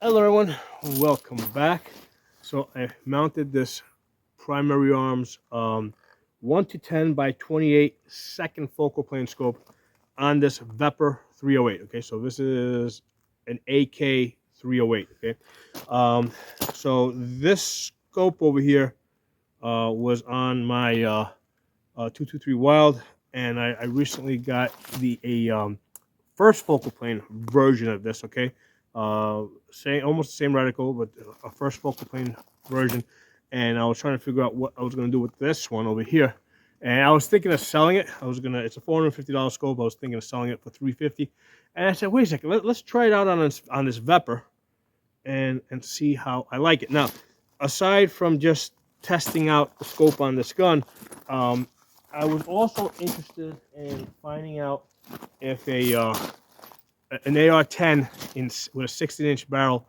Hello everyone, welcome back. So I mounted this primary arms 1 to 10 by 28 second focal plane scope on this Veper 308. Okay, so this is an AK 308. Okay, so this scope over here was on my 223 Wild, and I recently got the first focal plane version of this. Okay, same, almost the same reticle, but a first focal plane version. And I was trying to figure out what I was going to do with this one over here. And I was thinking of selling it. It's a $450 scope. I was thinking of selling it for $350. And I said, wait a second, let's try it out on this Veper and see how I like it. Now, aside from just testing out the scope on this gun, I was also interested in finding out if an AR-10 with a 16-inch barrel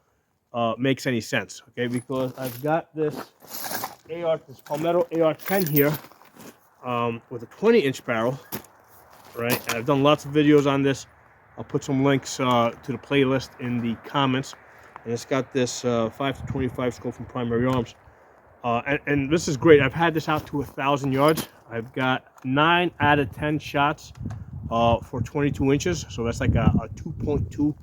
makes any sense. Okay, because I've got this Palmetto AR-10 here with a 20-inch barrel, right? And I've done lots of videos on this. I'll put some links to the playlist in the comments. And it's got this 5 to 25 scope from Primary Arms. And this is great. I've had this out to 1,000 yards. I've got 9 out of 10 shots for 22 inches. So that's like a 2.2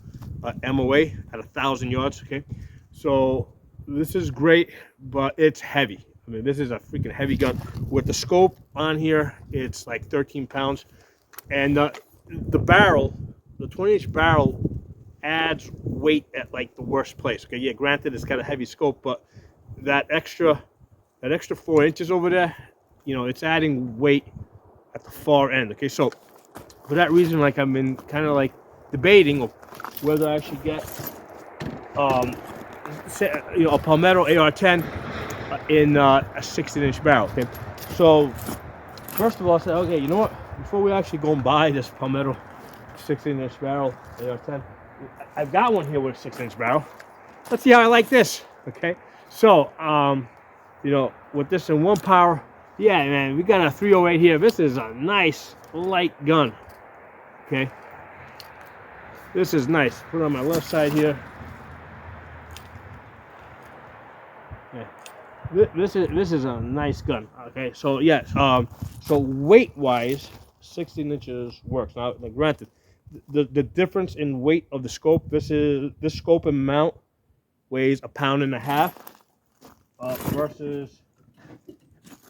MOA at 1,000 yards. Okay, so this is great, but it's heavy. I mean, this is a freaking heavy gun. With the scope on here, it's like 13 pounds. And the barrel, the 20-inch barrel, adds weight at like the worst place. Okay, yeah, granted it's got a heavy scope, but that extra 4 inches over there, you know, it's adding weight at the far end. Okay, so for that reason, like, I've been kind of like debating whether I should get a Palmetto AR-10 in a 16-inch barrel. Okay, so first of all, I said, okay, you know what, before we actually go and buy this Palmetto 16-inch barrel AR-10, I've got one here with a 6-inch barrel. Let's see how I like this. Okay, so you know, with this in 1 power, yeah, man, we got a 308 here. This is a nice light gun. Okay, this is nice. Put it on my left side here. Yeah. This is a nice gun. Okay, so yes, so weight wise, 16 inches works. Now, granted, the difference in weight of the scope, this scope and mount weighs 1.5 pounds versus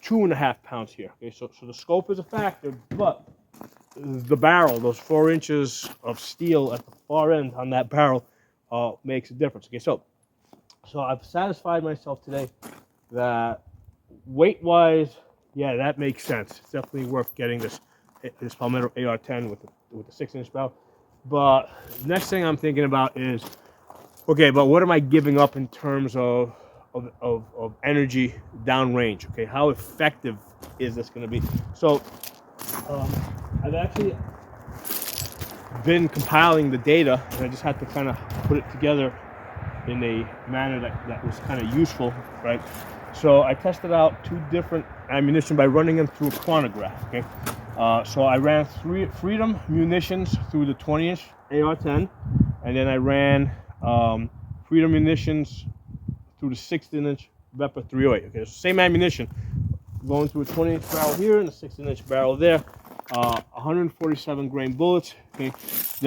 2.5 pounds here. Okay, so the scope is a factor, but the barrel, those 4 inches of steel at the far end on that barrel, makes a difference. Okay, so I've satisfied myself today that weight wise, yeah, that makes sense. It's definitely worth getting this Palmetto AR-10 with the 6-inch barrel. But next thing I'm thinking about is, okay, but what am I giving up in terms of energy downrange? Okay, how effective is this going to be? So I've actually been compiling the data, and I just had to kind of put it together in a manner that was kind of useful, right? So I tested out 2 different ammunition by running them through a chronograph. Okay, so I ran Freedom munitions through the 20-inch AR-10, and then I ran Freedom munitions through the 16-inch Veper 308. Okay, so same ammunition going through a 20-inch barrel here and a 16-inch barrel there. 147 grain bullets. Okay,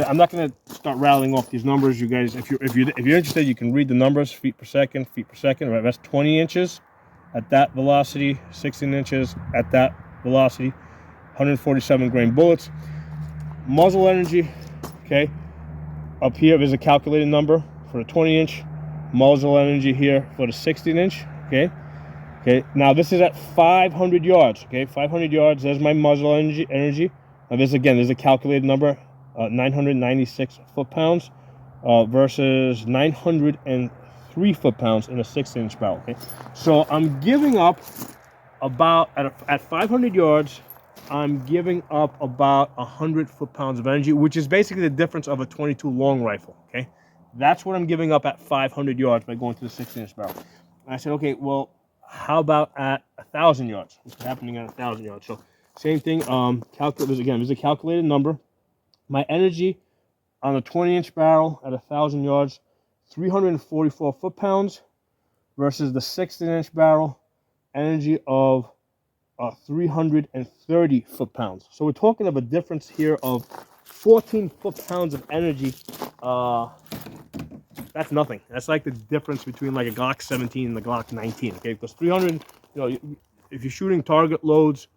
I'm not going to start rattling off these numbers. You guys, if you're interested, you can read the numbers: feet per second. Right, that's 20 inches at that velocity, 16 inches at that velocity. 147 grain bullets. Muzzle energy. Okay, up here is a calculated number for the 20-inch. Muzzle energy here for the 16-inch. Okay, now this is at 500 yards. Okay, 500 yards. There's my muzzle energy. Now this, again, is a calculated number, 996 foot-pounds versus 903 foot-pounds in a 6-inch barrel. Okay, so I'm giving up about at 500 yards. I'm giving up about 100 foot-pounds of energy, which is basically the difference of a 22 long rifle. Okay, that's what I'm giving up at 500 yards by going to the 16-inch barrel. And I said, okay, well, how about at 1,000 yards? What's happening at 1,000 yards? So same thing. There's a calculated number. My energy on a 20-inch barrel at 1,000 yards, 344 foot-pounds versus the 16-inch barrel, energy of 330 foot-pounds. So we're talking of a difference here of 14 foot-pounds of energy. That's nothing. That's like the difference between like a Glock 17 and the Glock 19. Okay, because 300, if you're shooting target loads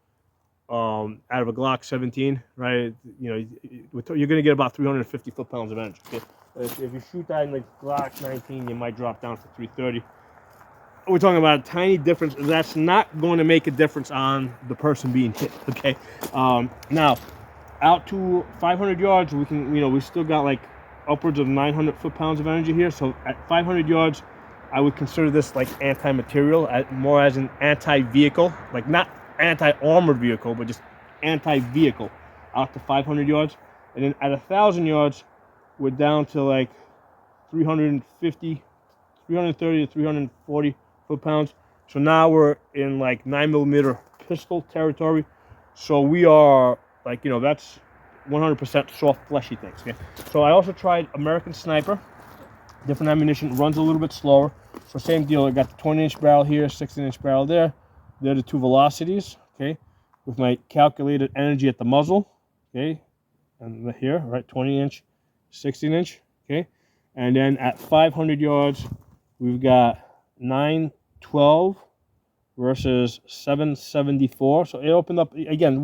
out of a Glock 17, right? You're going to get about 350 foot-pounds of energy. Okay, if you shoot that in the Glock 19, you might drop down to 330. We're talking about a tiny difference. That's not going to make a difference on the person being hit. Okay, now out to 500 yards, we can, we still got like upwards of 900 foot-pounds of energy here. So at 500 yards, I would consider this like anti-material, more as an anti-vehicle, like not anti-armored vehicle, but just anti-vehicle out to 500 yards. And then at 1,000 yards, we're down to like 330 to 340 foot-pounds. So now we're in like 9mm pistol territory. So we are like, that's 100% soft fleshy things. Okay, so I also tried American Sniper, different ammunition, runs a little bit slower. So same deal, I got the 20-inch barrel here, 16-inch barrel there. They're the two velocities, okay, with my calculated energy at the muzzle, okay, and here, right, 20-inch, 16-inch, okay, and then at 500 yards, we've got 912 versus 774. So it opened up again.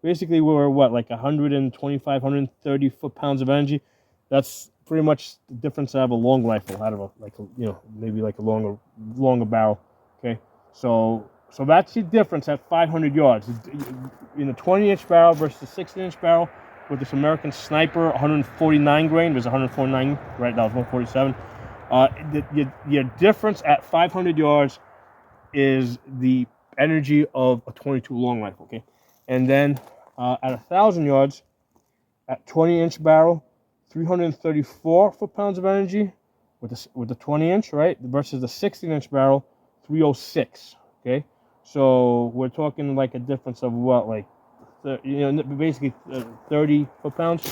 Basically we're what, like 125, 130 foot-pounds of energy. That's pretty much the difference out of a long rifle, out of a maybe like a longer barrel. Okay, so that's the difference at 500 yards. In a 20-inch barrel versus a 16-inch barrel with this American Sniper 149 grain. There's 149, right? That was 147. Your difference at 500 yards is the energy of a 22 long rifle. Okay, and then at 1,000 yards, at 20-inch barrel, 334 foot-pounds of energy with the 20-inch, right, versus the 16-inch barrel, 306. Okay, so we're talking like a difference of what, like, basically 30 foot-pounds,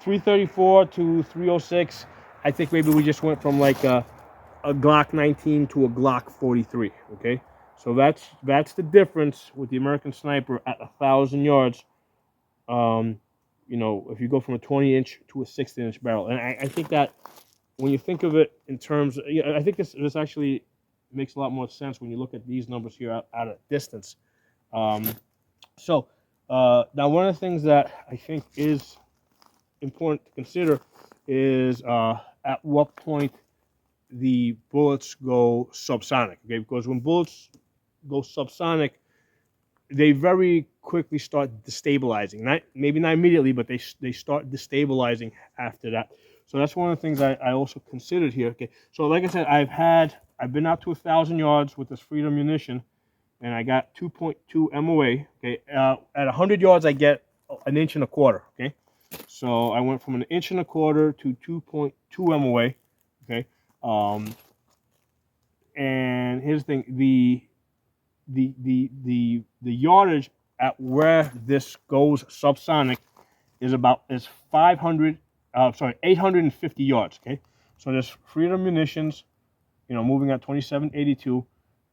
334 to 306. I think maybe we just went from like a Glock 19 to a Glock 43. Okay, so that's the difference with the American Sniper at 1,000 yards. If you go from a 20-inch to a 16-inch barrel, and I think that when you think of it in terms, I think this actually makes a lot more sense when you look at these numbers here out at distance. Now one of the things that I think is important to consider is at what point the bullets go subsonic. Okay, because when bullets go subsonic, they very quickly start destabilizing. Maybe not immediately, but they start destabilizing after that. So that's one of the things I also considered here. Okay, so like I said, I've been out to 1,000 yards with this Freedom munition, and I got 2.2 MOA. Okay, at 100 yards I get an inch and a quarter. Okay, so I went from an inch and a quarter to 2.2 MOA. Okay, and here's the thing: the yardage at where this goes subsonic is 850 yards. Okay, so this Freedom munitions, moving at 2782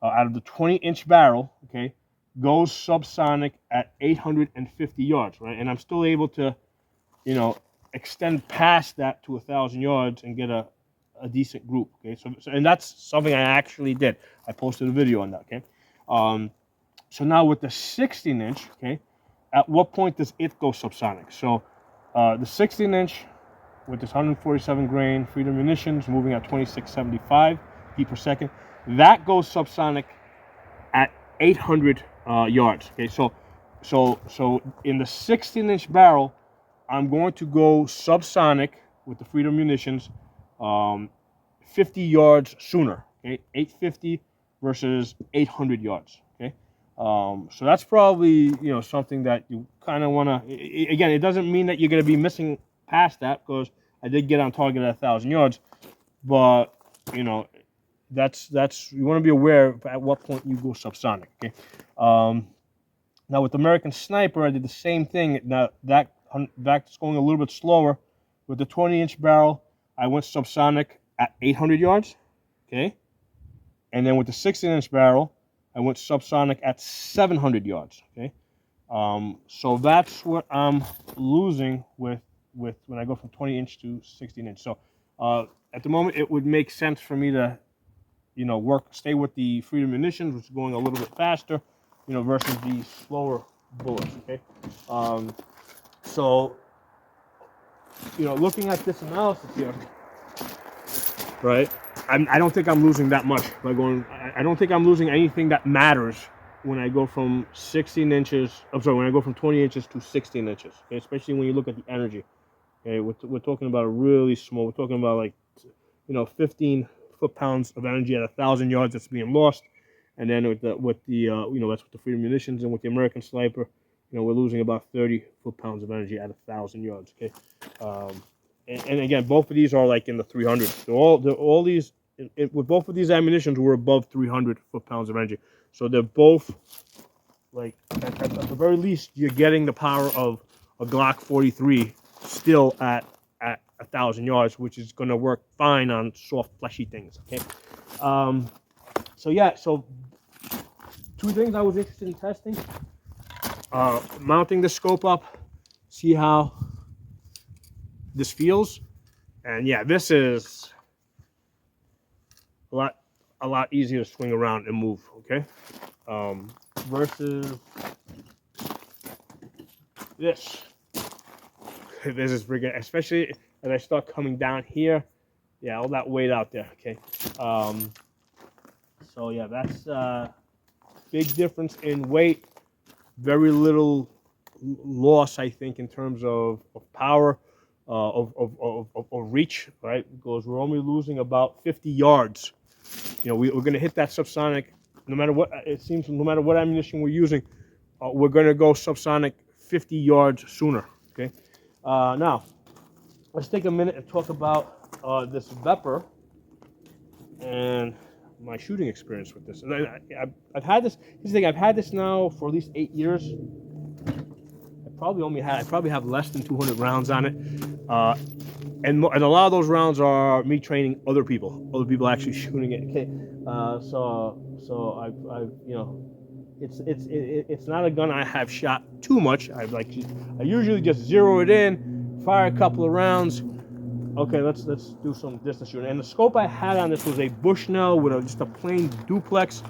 out of the 20-inch barrel. Okay, goes subsonic at 850 yards, right? And I'm still able to, extend past that to 1,000 yards and get a decent group. Okay, so and that's something I actually did. I posted a video on that. Okay. So now with the 16-inch, okay, at what point does it go subsonic? So the 16-inch with this 147 grain Freedom munitions moving at 2675 feet per second, that goes subsonic at 800 yards. Okay, so in the 16-inch barrel, I'm going to go subsonic with the Freedom munitions 50 yards sooner. Okay, 850 versus 800 yards. Okay, so that's probably something that you kind of want to. Again, it doesn't mean that you're going to be missing past that, because I did get on target at 1,000 yards, but that's you want to be aware of at what point you go subsonic. Okay, now with the American Sniper, I did the same thing. Now that's going a little bit slower with the 20-inch barrel. 334 to I went subsonic at 800 yards, okay? And then with the 16-inch barrel, I went subsonic at 700 yards, okay? So that's what I'm losing with when I go from 20-inch to 16-inch. So at the moment, it would make sense for me to, stay with the Freedom munitions, which is going a little bit faster, versus the slower bullets, okay? So, looking at this analysis here, right? I don't think I'm losing that much by going. I don't think I'm losing anything that matters when I go from 16 inches. I'm sorry, when I go from 20 inches to 16 inches, okay? Especially when you look at the energy. Okay, we're talking about a really small. We're talking about like, 15 foot-pounds of energy at 1,000 yards that's being lost, and then with the that's with the Freedom munitions, and with the American Sniper, we're losing about 30 foot-pounds of energy at 1,000 yards. Okay, and again, both of these are like in the 300s. They're all these with both of these ammunitions, we're above 300 foot-pounds of energy. So they're both like at the very least, you're getting the power of a Glock 43 still at 1,000 yards, which is going to work fine on soft, fleshy things. Okay. So yeah. So two things I was interested in testing: mounting the scope up, see how this feels, and yeah, this is a lot easier to swing around and move. Okay. Versus this. This is freaking, especially as I start coming down here. Yeah, all that weight out there. Okay. So yeah, that's big difference in weight. Very little loss, I think, in terms of power, of reach. Right, because we're only losing about 50 yards. We're going to hit that subsonic, no matter what. It seems no matter what ammunition we're using, we're going to go subsonic 50 yards sooner. Okay. Now, let's take a minute and talk about this Veper and my shooting experience with this. And I've had this. Here's the thing: I've had this now for at least 8 years. I probably have less than 200 rounds on it, and a lot of those rounds are me training other people actually shooting it. Okay, so I've It's not a gun I have shot too much. I usually just zero it in, fire a couple of rounds. Okay, let's do some distance shooting. And the scope I had on this was a Bushnell with just a plain duplex.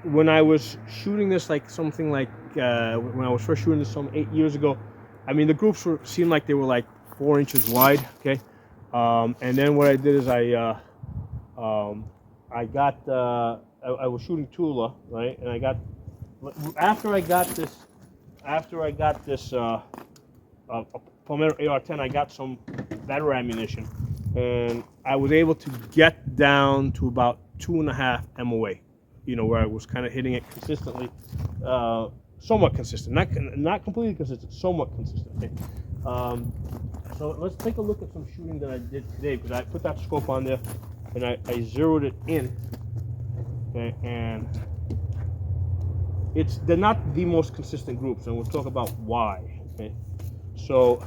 When I was shooting this, when I was first shooting this some 8 years ago, I mean the groups seemed like they were like 4 inches wide. Okay, and then what I did is I was shooting Tula, right? And after I got this Palmetto AR-10, I got some better ammunition, and I was able to get down to about 2.5 MOA. Where I was kind of hitting it consistently, somewhat consistent, not completely consistent, somewhat consistent. Okay. So let's take a look at some shooting that I did today, because I put that scope on there and I zeroed it in. Okay, and they're not the most consistent groups, and we'll talk about why. Okay, so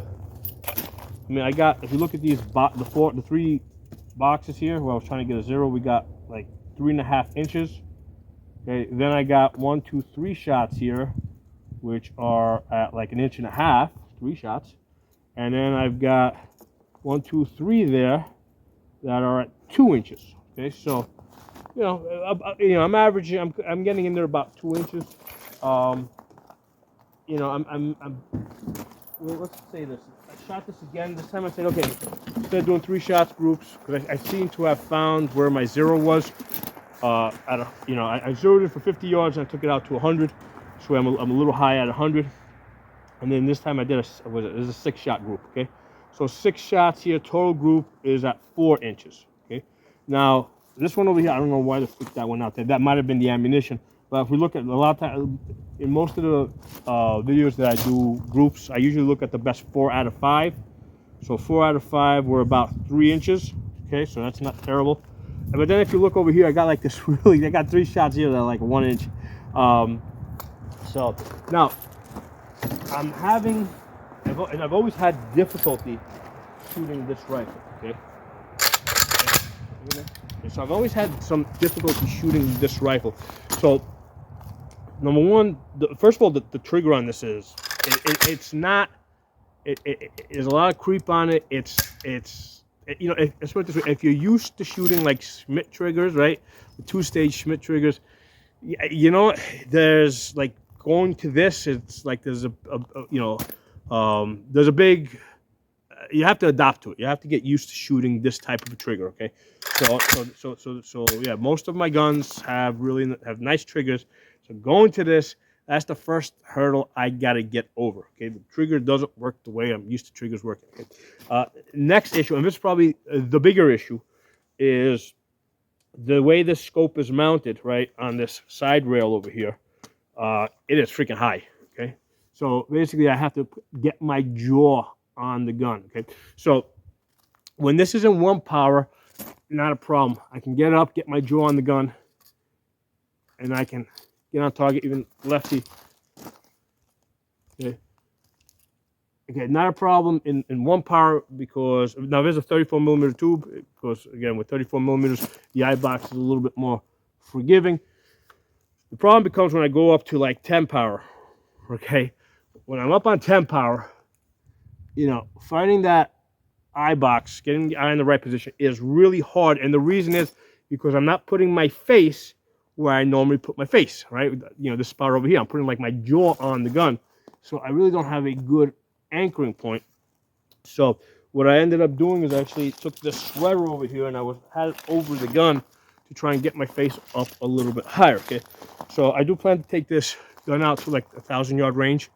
I mean, if you look at these the 3 boxes here where I was trying to get a zero, we got like 3.5 inches. Okay, then I got 1, 2, 3 shots here, which are at like 1.5 inches, 3 shots, and then I've got 1, 2, 3 there that are at 2 inches. Okay, so I'm averaging. I'm getting in there about 2 inches. Well, let's say this. I shot this again. This time I said, okay, instead of doing 3 shots groups, because I seem to have found where my zero was. I zeroed it for 50 yards and I took it out to 100. So I'm a little high at 100. And then this time I did this is a 6-shot group. Okay, so 6 shots here. Total group is at 4 inches. Okay, now this one over here, I don't know why they freaked that one out there. That might have been the ammunition. But if we look at a lot of time, in most of the videos that I do groups, I usually look at the best 4 out of 5. So 4 out of 5 were about 3 inches. Okay, so that's not terrible. But then if you look over here, I got like this I got 3 shots here that are like 1 inch. So now I've always had difficulty shooting this rifle. Okay. So I've always had some difficulty shooting this rifle. So number one, first of all, the trigger on this it's not. There's a lot of creep on it. You know, let's put it this way: if you're used to shooting like Schmidt triggers, right, the two-stage Schmidt triggers, you know, there's like going to this. It's like there's there's a big. You have to adapt to it. You have to get used to shooting this type of a trigger. Okay, so yeah, most of my guns have nice triggers. So going to this, that's the first hurdle I gotta get over. Okay, the trigger doesn't work the way I'm used to triggers working. Okay? Next issue, and this is probably the bigger issue, is the way this scope is mounted, right, on this side rail over here. It is freaking high. Okay, so basically I have to get my jaw on the gun. Okay, so when this is in 1 power, not a problem. I can get up, get my jaw on the gun, and I can get on target, even lefty. Okay, not a problem in 1 power, because now there's a 34 millimeter tube. Because again, with 34 millimeters, the eye box is a little bit more forgiving. The problem becomes when I go up to like 10 power. Okay, when I'm up on 10 power, you know, finding that eye box, getting the eye in the right position is really hard. And the reason is because I'm not putting my face where I normally put my face, right? You know, this spot over here, I'm putting like my jaw on the gun. So I really don't have a good anchoring point. So what I ended up doing is I actually took this sweater over here and had it over the gun to try and get my face up a little bit higher, okay? So I do plan to take this gun out to like 1,000-yard range.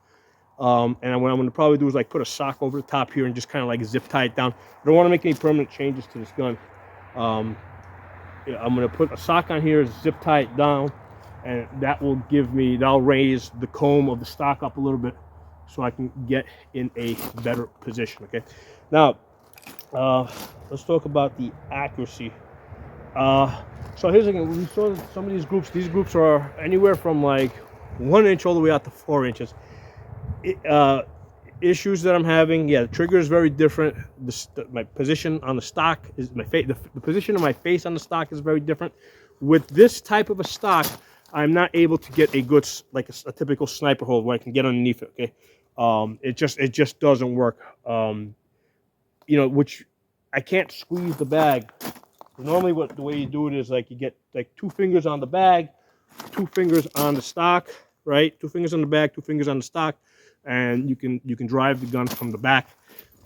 And what I'm going to probably do is like put a sock over the top here and just kind of like zip tie it down. I don't want to make any permanent changes to this gun. I'm going to put a sock on here, zip tie it down, and that'll raise the comb of the stock up a little bit so I can get in a better position, okay? Now, let's talk about the accuracy. So here's again, we saw some of these groups are anywhere from like 1 inch all the way out to 4 inches. Issues that I'm having, yeah, the trigger is very different. My position on the stock is the position of my face on the stock is very different. With this type of a stock, I'm not able to get a good, like a typical sniper hold where I can get underneath it. Okay, it just doesn't work. You know, which I can't squeeze the bag. Normally, the way you do it is like you get like 2 fingers on the bag, 2 fingers on the stock, right? 2 fingers on the bag, 2 fingers on the stock. And you can drive the gun from the back.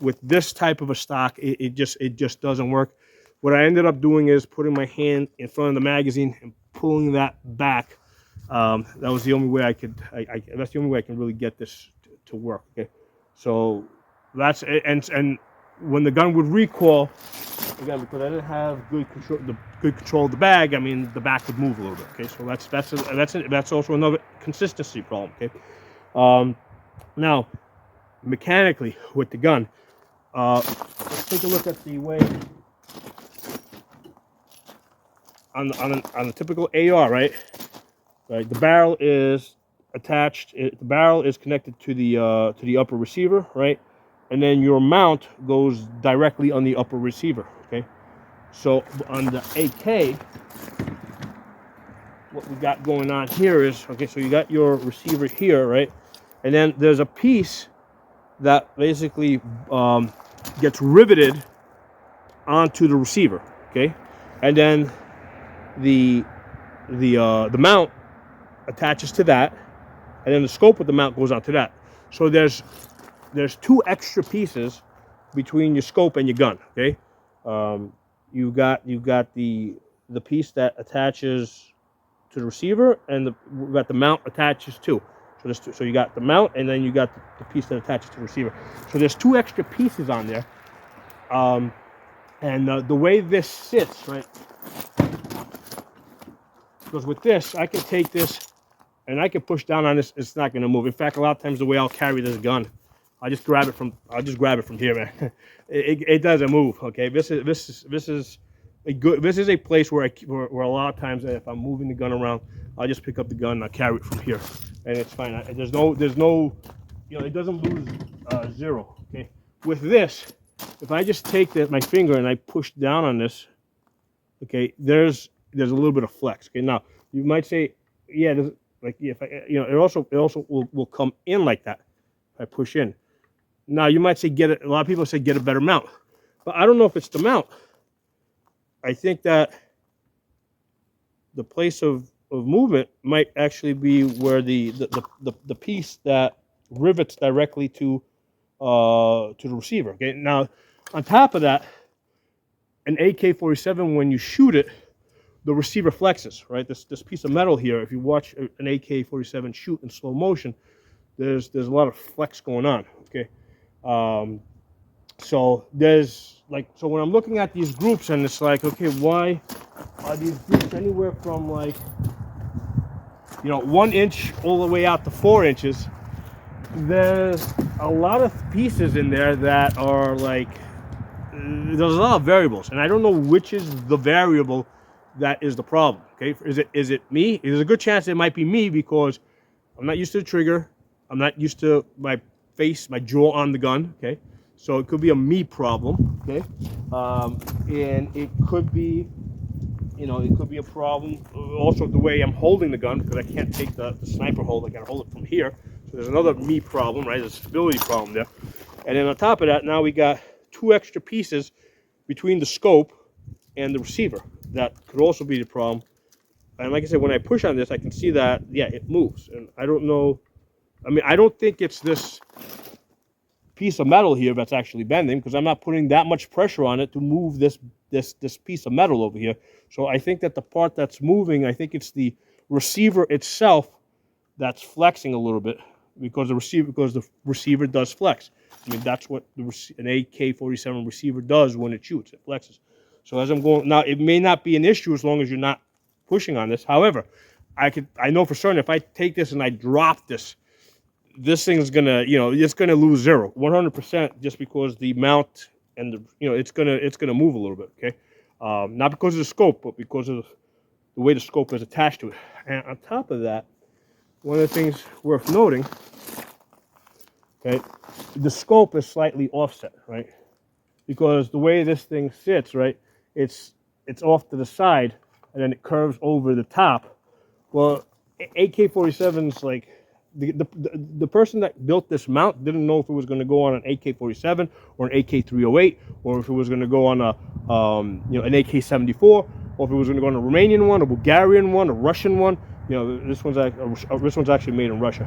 With this type of a stock, it just doesn't work. What I ended up doing is putting my hand in front of the magazine and pulling that back. That was the only way I could. That's the only way I can really get this to work. Okay, so that's and when the gun would recoil, again, because I didn't have good control of the bag, I mean the back would move a little bit. Okay, so that's also another consistency problem. Okay. Now, mechanically with the gun, let's take a look at the way on the typical AR, right? Right, the barrel is attached. The barrel is connected to the upper receiver, right? And then your mount goes directly on the upper receiver. Okay, so on the AK, what we got going on here is, okay, so you got your receiver here, right? And then there's a piece that basically gets riveted onto the receiver, okay? And then the mount attaches to that, and then the scope of the mount goes onto that. So there's 2 extra pieces between your scope and your gun, okay? You got the piece that attaches to the receiver, and we got the mount attaches too. So you got the mount, and then you got the piece that attaches to the receiver. So there's 2 extra pieces on there. And the way this sits, right? Because with this, I can take this, and I can push down on this. It's not going to move. In fact, a lot of times the way I'll carry this gun, I'll just grab it from here, man. it doesn't move. Okay, this is a place where a lot of times if I'm moving the gun around, I'll just pick up the gun and I'll carry it from here, and it's fine. There's no, you know, it doesn't lose 0. Okay, with this, if I just take my finger and I push down on this, okay, there's a little bit of flex. Okay, now you might say, yeah, like if I, it also will come in like that if I push in. Now you might say a lot of people say get a better mount, but I don't know if it's the mount. I think that the place of movement might actually be where the piece that rivets directly to the receiver. Okay, now on top of that, an AK-47, when you shoot it, the receiver flexes, right? This piece of metal here, if you watch an AK-47 shoot in slow motion, there's a lot of flex going on. Okay, so so when I'm looking at these groups, and it's like, okay, why are these groups anywhere from like 1 inch all the way out to 4 inches? There's a lot of pieces in there that are like, there's a lot of variables, and I don't know which is the variable that is the problem. Okay, is it me? There's a good chance it might be me because I'm not used to the trigger. I'm not used to my jaw on the gun. Okay, so it could be a me problem. Okay, and it could be, it could be a problem also the way I'm holding the gun, because I can't take the sniper hold. I gotta hold it from here. So there's another me problem, right? There's a stability problem there. And then on top of that, now we got 2 extra pieces between the scope and the receiver. That could also be the problem. And like I said, when I push on this, I can see that, yeah, it moves. And I don't know, I mean, I don't think it's this piece of metal here that's actually bending, because I'm not putting that much pressure on it to move this piece of metal over here. So I think that the part that's moving, I think it's the receiver itself that's flexing a little bit, because the receiver does flex. I mean, that's what an AK-47 receiver does when it shoots. It flexes. So as I'm going now, it may not be an issue as long as you're not pushing on this. However, I know for certain if I take this and I drop this thing is gonna, it's gonna lose 100%, just because the mount and it's gonna move a little bit. Okay, not because of the scope, but because of the way the scope is attached to it. And on top of that, one of the things worth noting, okay, the scope is slightly offset, right? Because the way this thing sits, right, it's off to the side, and then it curves over the top. Well, AK-47's like, the person that built this mount didn't know if it was going to go on an AK-47 or an AK-308, or if it was going to go on an AK-74, or if it was going to go on a Romanian one, a Bulgarian one, a Russian one. This one's actually made in Russia.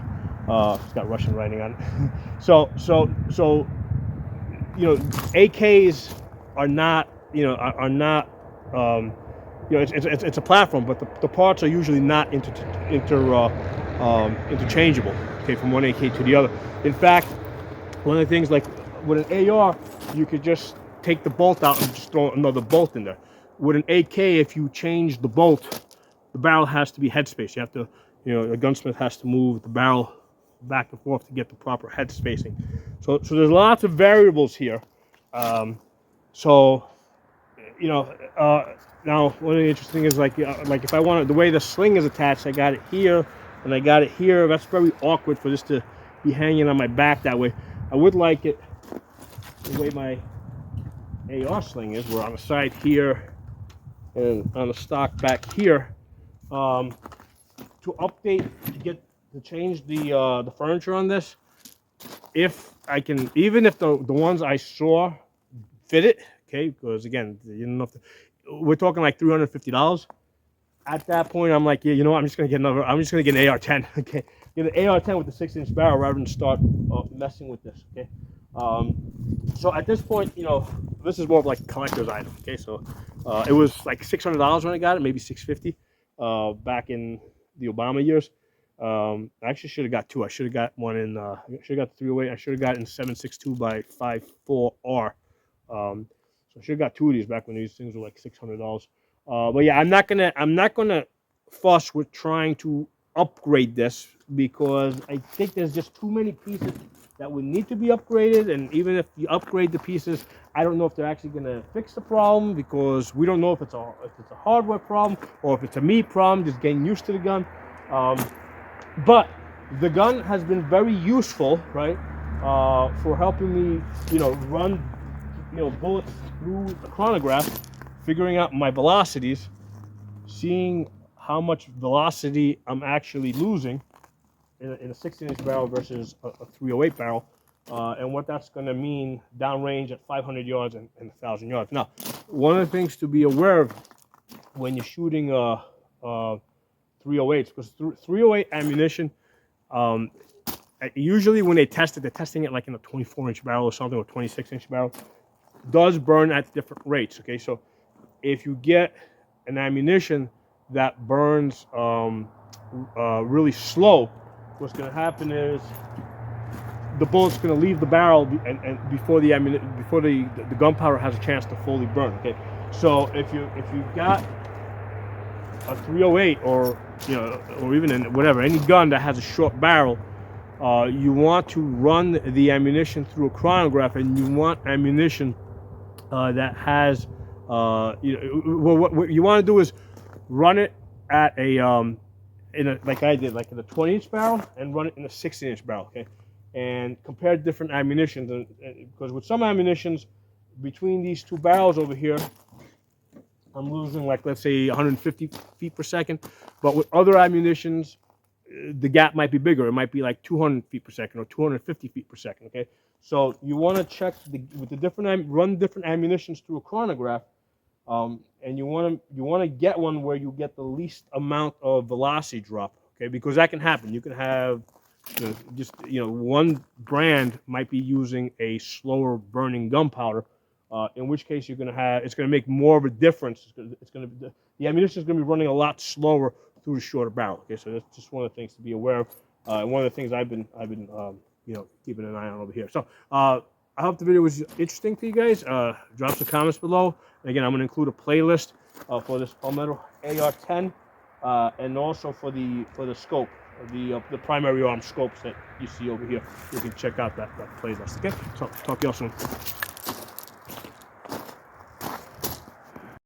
It's got Russian writing on it. so AKs are not, it's a platform, but the parts are usually not interchangeable, okay, from one AK to the other. In fact, one of the things, like with an AR, you could just take the bolt out and just throw another bolt in there. With an AK, if you change the bolt, the barrel has to be headspace. You have to, a gunsmith has to move the barrel back and forth to get the proper head spacing. So there's lots of variables here. Now one of the interesting things, like if I wanted, the way the sling is attached, I got it here and I got it here. That's very awkward for this to be hanging on my back that way. I would like it the way my AR sling is, where on the side here and on the stock back here. To update, to change the furniture on this, if I can, even if the ones I saw fit it, okay, because again, we're talking like $350. At that point, I'm like, yeah, I'm just gonna get an AR-10, okay, get an AR-10 with the 6-inch barrel rather than start messing with this, okay. So at this point, this is more of like a collector's item, okay. So it was like $600 when I got it, maybe $650 back in the Obama years. I actually should have got 2. I should have got one in, should have got the 308. I should have got in 7.62 by 5.4R. So I should have got 2 of these back when these things were like $600. But yeah, I'm not gonna fuss with trying to upgrade this, because I think there's just too many pieces that would need to be upgraded. And even if you upgrade the pieces, I don't know if they're actually gonna fix the problem, because we don't know if it's a hardware problem or if it's a me problem, just getting used to the gun. But the gun has been very useful, right, for helping me, run bullets through the chronograph, figuring out my velocities, seeing how much velocity I'm actually losing in a 16-inch barrel versus a 308 barrel, and what that's going to mean downrange at 500 yards and 1,000 yards. Now, one of the things to be aware of when you're shooting 308s, because 308 ammunition, usually when they test it, they're testing it like in a 24-inch barrel or something, or 26-inch barrel, does burn at different rates. Okay, so if you get an ammunition that burns really slow, what's going to happen is the bullet's going to leave the barrel and before the gunpowder has a chance to fully burn. Okay, so if you got a 308 or even any gun that has a short barrel, you want to run the ammunition through a chronograph, and you want ammunition that has what you want to do is run it at a like I did, like in a 20-inch barrel, and run it in a 16-inch barrel. Okay, and compare different ammunitions, because with some ammunitions between these two barrels over here, I'm losing, like, let's say 150 feet per second, but with other ammunitions, the gap might be bigger. It might be like 200 feet per second or 250 feet per second. Okay, so you want to check with the run different ammunitions through a chronograph, and you want to get one where you get the least amount of velocity drop. Okay, because that can happen. You can have one brand might be using a slower burning gunpowder, in which case it's going to make more of a difference. The ammunition is going to be running a lot slower through the shorter barrel. Okay, so that's just one of the things to be aware of, and one of the things I've been keeping an eye on over here. So I hope the video was interesting to you guys. Drop some comments below. And again, I'm going to include a playlist for this Palmetto AR-10, and also for the scope, the primary arm scopes that you see over here. You can check out that playlist. Okay, so talk to y'all soon.